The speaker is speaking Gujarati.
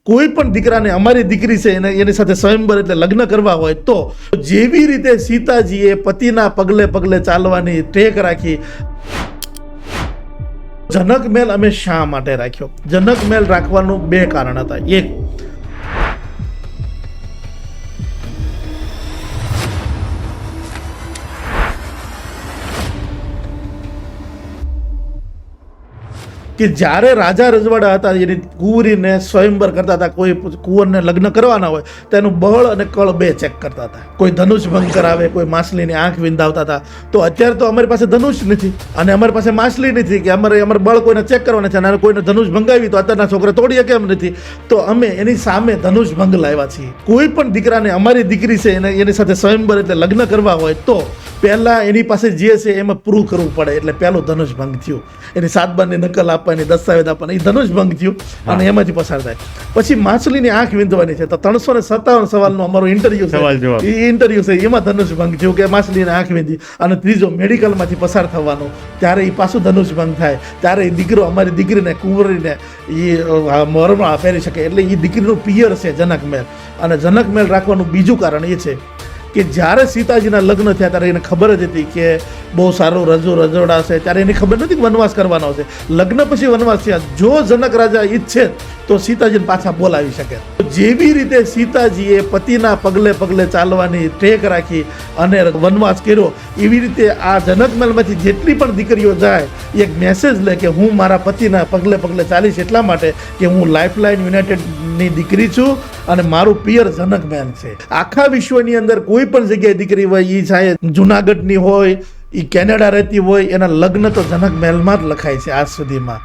કોઈ પણ દીકરાને અમારી દીકરી છે એની સાથે સ્વયંવર એટલે લગ્ન કરવા હોય તો જેવી રીતે સીતાજીએ પતિના પગલે પગલે ચાલવાની ટેક રાખી, જનક મહેલ અમે શા માટે રાખ્યો? જનક મહેલ રાખવાનું બે કારણ હતા. એક, કે જ્યારે રાજા રજવાડા હતા એની કુંવરીને સ્વયંવર કરતા હતા, કોઈ કુંવરને લગ્ન કરવાના હોય તો એનું બળ અને કળ બે ચેક કરતા હતા. કોઈ ધનુષ ભંગ કરાવે, કોઈ માછલીની આંખ વિંધાવતા હતા. તો અત્યારે તો અમારી પાસે ધનુષ નથી અને અમારી પાસે માછલી નથી કે અમારે બળ કોઈને ચેક કરવાના છે અને કોઈને ધનુષ ભંગાવી તો અત્યારના છોકરા તોડીએ કેમ નથી, તો અમે એની સામે ધનુષ ભંગ લાવ્યા છીએ. કોઈ પણ દીકરાને અમારી દીકરી છે એની સાથે સ્વયંવર એટલે લગ્ન કરવા હોય તો પહેલા એની પાસે જે છે એમાં પ્રૂવ કરવું પડે. એટલે પહેલું ધનુષ ભંગ થયું, એની સાતબારની નકલ આપવાની, દસ્તાવેજ આપવાની, એ ધનુષ ભંગ થયું અને એમાંથી પસાર થાય. પછી માછલીની આંખ વિંધવાની છે તો 357 સવાલનો અમારો ઇન્ટરવ્યુ છે, એ ઇન્ટરવ્યુ છે એમાં ધનુષ ભંગ થયું કે માછલીને આંખ વિંધી. અને ત્રીજો, મેડિકલમાંથી પસાર થવાનો, ત્યારે એ પાછું ધનુષ ભંગ થાય, ત્યારે એ દીકરો અમારી દીકરીને કુંવરીને એ મોરમાં પહેરી શકે. એટલે એ દીકરીનું પિયર છે જનક મહેલ. અને જનક મહેલ રાખવાનું બીજું કારણ એ છે કે જ્યારે સીતાજીના લગ્ન થયા ત્યારે એને ખબર જ હતી કે બહુ સારું રજોડા છે, ત્યારે એને ખબર નથી કે વનવાસ કરવાનો છે. લગ્ન પછી વનવાસ થયા, જો જનક રાજા ઈચ્છે તો સીતાજીને પાછા બોલાવી શકે. જેવી રીતે સીતાજીએ પતિના પગલે પગલે ચાલવાની ટેક રાખી અને વનવાસ કર્યો, એવી રીતે આ જનક મહેલમાંથી જેટલી પણ દીકરીઓ જાય એક મેસેજ લે કે હું મારા પતિના પગલે પગલે ચાલીશ, એટલા માટે કે હું લાઈફલાઈન યુનાઇટેડની દીકરી છું અને મારું પિયર જનક મહેલ છે. આખા વિશ્વની અંદર કોઈ પણ જગ્યાએ દીકરી હોય, એ ચાહે જુનાગઢની હોય, એ કેનેડા રહેતી હોય, એના લગ્ન તો જનક મહેલમાં જ લખાય છે આજ સુધીમાં.